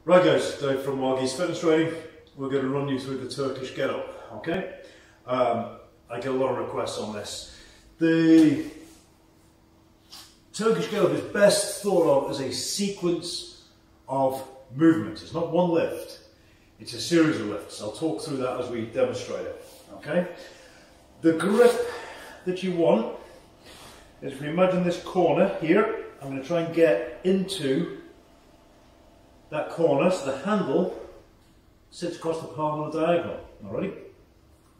Right guys, Dave from Waggy's Fitness Training. We're going to run you through the Turkish Get Up, okay? I get a lot of requests on this. The Turkish Get Up is best thought of as a sequence of movement. It's not one lift, it's a series of lifts. I'll talk through that as we demonstrate it, okay? The grip that you want is, if you imagine this corner here, I'm going to try and get into that corner so the handle sits across the palm on a diagonal. Alrighty.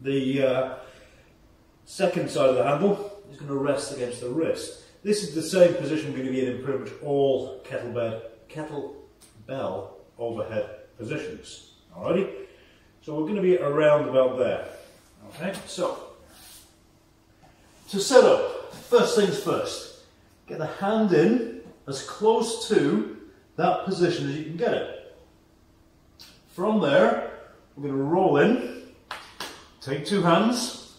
The second side of the handle is going to rest against the wrist. This is the same position we're going to be in pretty much all kettlebell overhead positions. Alrighty. So we're going to be around about there. Okay. So to set up, first things first, get the hand in as close to that position as you can get it. From there, we're going to roll in, take two hands,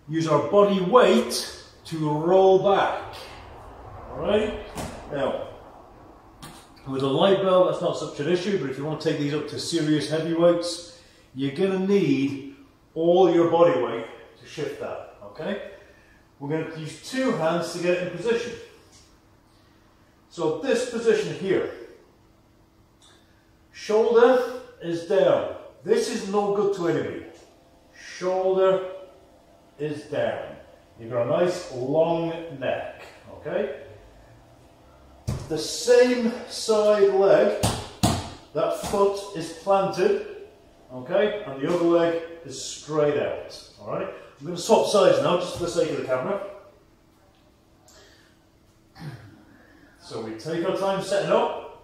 use our body weight to roll back. Alright? Now, with a light bell, that's not such an issue, but if you want to take these up to serious heavyweights, you're going to need all your body weight to shift that. Okay? We're going to use two hands to get it in position. So this position here, shoulder is down. This is no good to anybody. Shoulder is down. You've got a nice long neck, okay? The same side leg, that foot is planted, okay? And the other leg is straight out, all right? I'm going to swap sides now, just for the sake of the camera. So we take our time setting up.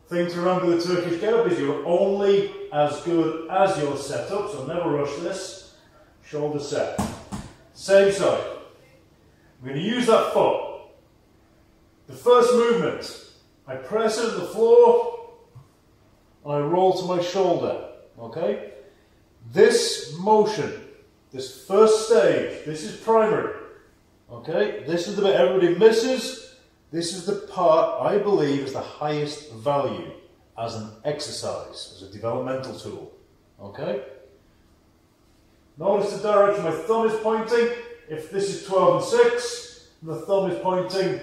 Thing to remember with the Turkish Get Up is you're only as good as your setup, so never rush this. Shoulder set. Same side. We're going to use that foot. The first movement, I press it at the floor and I roll to my shoulder. Okay? This motion, this first stage, this is primary. Okay? This is the bit everybody misses. This is the part I believe is the highest value as an exercise, as a developmental tool. Okay? Notice the direction my thumb is pointing. If this is 12 and 6, the thumb is pointing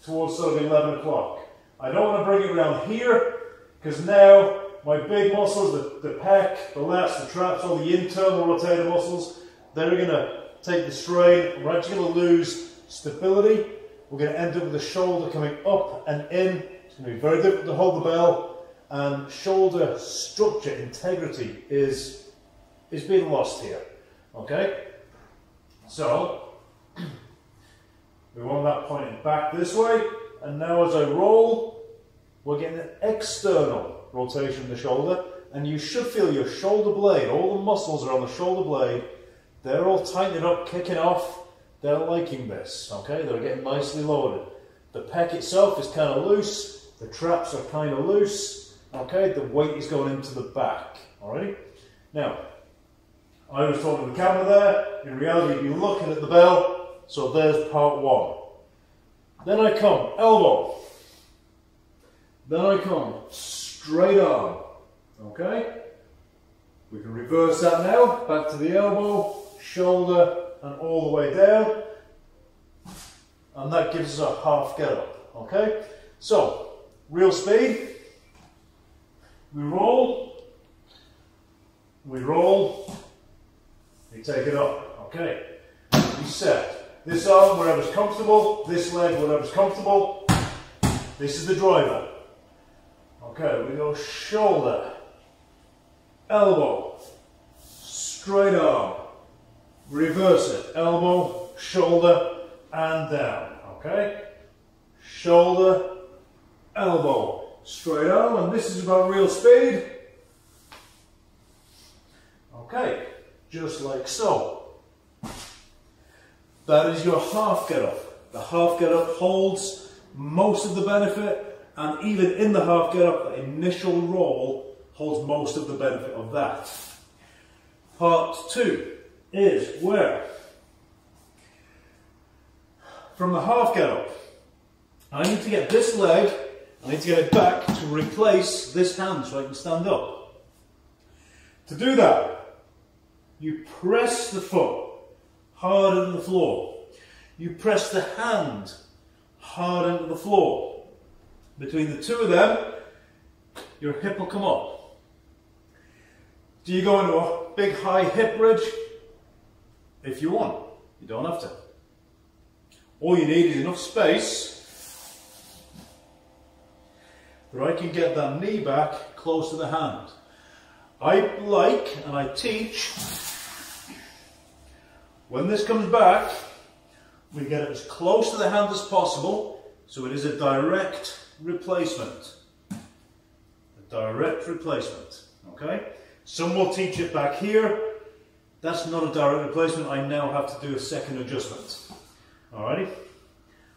towards sort of 11 o'clock. I don't want to bring it around here, because now my big muscles, the pec, the lats, the traps, all the internal rotator muscles, they're going to take the strain. We're actually going to lose stability. We're going to end up with the shoulder coming up and in. It's going to be very difficult to hold the bell, and shoulder structure, integrity is being lost here. Okay? So, we want that pointing back this way, and now as I roll, we're getting an external rotation of the shoulder, and you should feel your shoulder blade, all the muscles are on the shoulder blade, they're all tightening up, kicking off. They're liking this, okay? They're getting nicely loaded. The pec itself is kind of loose. The traps are kind of loose, okay? The weight is going into the back, alright? Now, I was talking to the camera there. In reality, you'd be looking at the bell. So there's part one. Then I come, elbow. Then I come, straight arm, okay? We can reverse that now. Back to the elbow, shoulder, and all the way down, and that gives us a half get up. Okay, so real speed, we roll, we take it up. Okay, we set this arm wherever's comfortable, this leg wherever's comfortable. This is the driver. Okay, we go shoulder, elbow, straight arm. Reverse it, elbow, shoulder, and down, okay? Shoulder, elbow, straight arm, and this is about real speed. Okay, just like so. That is your half get up. The half get up holds most of the benefit, and even in the half get up, the initial roll holds most of the benefit of that. Part two is where, from the half get up, I need to get this leg I need to get it back to replace this hand so I can stand up. To do that, you press the foot hard into the floor. You press the hand hard into the floor. Between the two of them, your hip will come up. Do you go into a big high hip bridge? If you want, you don't have to. All you need is enough space that I can get that knee back close to the hand. I like, and I teach, when this comes back, we get it as close to the hand as possible, so it is a direct replacement. A direct replacement, okay? Some will teach it back here. That's not a direct replacement. I now have to do a second adjustment. Alrighty?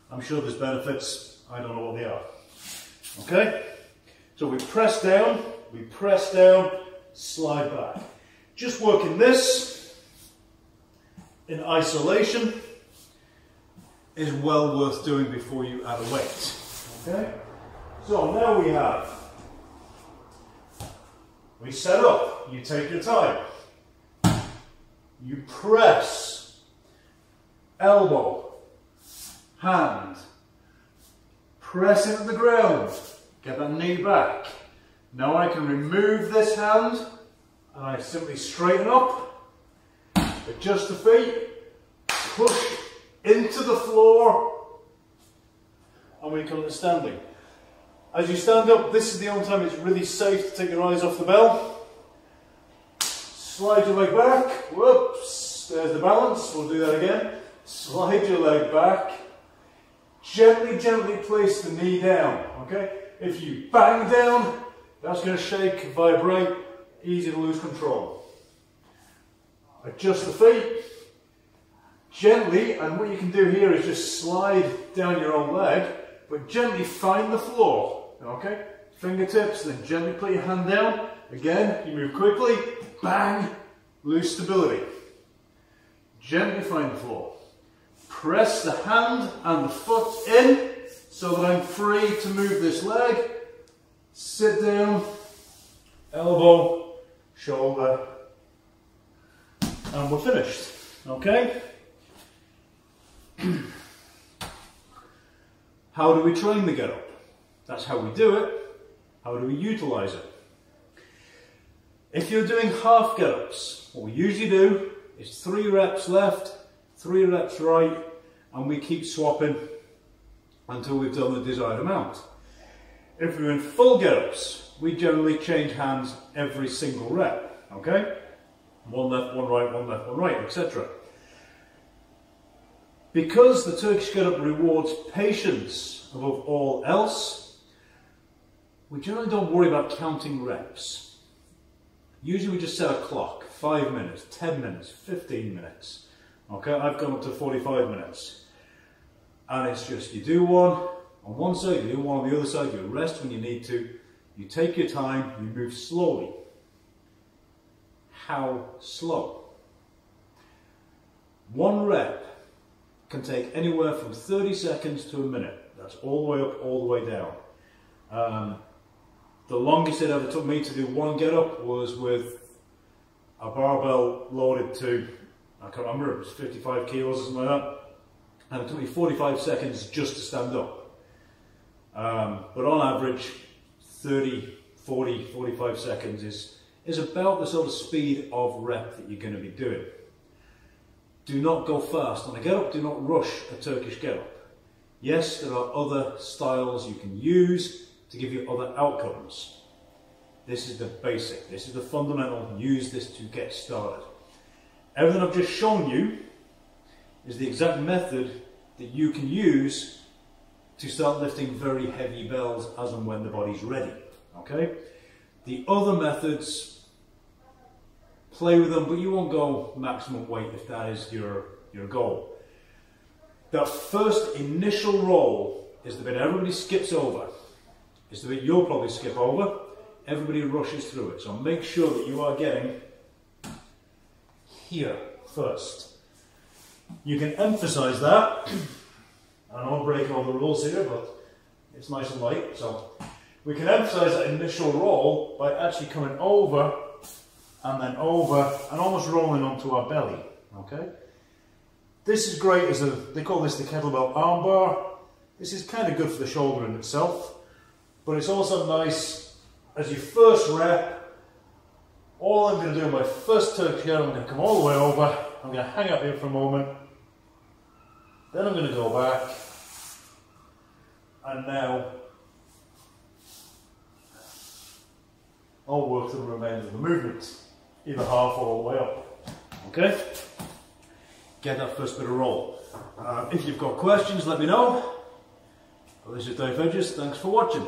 I'm sure there's benefits. I don't know what they are. Okay? So we press down, slide back. Just working this in isolation is well worth doing before you add a weight. Okay? So now we set up, you take your time. You press, elbow, hand, press into the ground, get that knee back. Now I can remove this hand and I simply straighten up, adjust the feet, push into the floor, and we come to standing. As you stand up, this is the only time it's really safe to take your eyes off the bell. Slide your leg back, whoops, there's the balance, we'll do that again. Slide your leg back, gently, gently place the knee down, okay? If you bang down, that's going to shake, vibrate, easy to lose control. Adjust the feet, gently, and what you can do here is just slide down your own leg, but gently find the floor, okay? Fingertips, then gently put your hand down. Again, you move quickly, bang, lose stability. Gently find the floor. Press the hand and the foot in so that I'm free to move this leg. Sit down, elbow, shoulder, and we're finished, okay? How do we train the get up? That's how we do it. How do we utilize it? If you're doing half get ups, what we usually do is 3 reps left, 3 reps right, and we keep swapping until we've done the desired amount. If we're in full get ups, we generally change hands every single rep, okay? 1 left, 1 right, 1 left, 1 right, etc. Because the Turkish Get Up rewards patience above all else, we generally don't worry about counting reps. Usually we just set a clock, 5 minutes, 10 minutes, 15 minutes. Okay, I've gone up to 45 minutes. And it's just, you do one on one side, you do one on the other side, you rest when you need to, you take your time, you move slowly. How slow? 1 rep can take anywhere from 30 seconds to a minute. That's all the way up, all the way down. The longest it ever took me to do 1 get up was with a barbell loaded to, I can't remember, it was 55 kilos or something like that. And it took me 45 seconds just to stand up. But on average, 30, 40, 45 seconds is about the sort of speed of rep that you're going to be doing. Do not go fast on a get up, do not rush a Turkish get up. Yes, there are other styles you can use to give you other outcomes. This is the basic, this is the fundamental, use this to get started. Everything I've just shown you is the exact method that you can use to start lifting very heavy bells as and when the body's ready, okay? The other methods, play with them, but you won't go maximum weight if that is your goal. That first initial roll is the bit everybody skips over. It's the bit you'll probably skip over. Everybody rushes through it. So make sure that you are getting here first. You can emphasize that. I don't break all the rules here, but it's nice and light. So we can emphasize that initial roll by actually coming over and then over and almost rolling onto our belly. Okay. This is great as they call this the kettlebell arm bar. This is kind of good for the shoulder in itself, but it's also nice as your first rep. All I'm going to do in my first Turkish Get Up, I'm going to come all the way over, I'm going to hang out here for a moment, then I'm going to go back, and now I'll work through the remainder of the movement, either half or all the way up. Okay? Get that first bit of roll. If you've got questions, let me know. But this is Dave Edges, thanks for watching.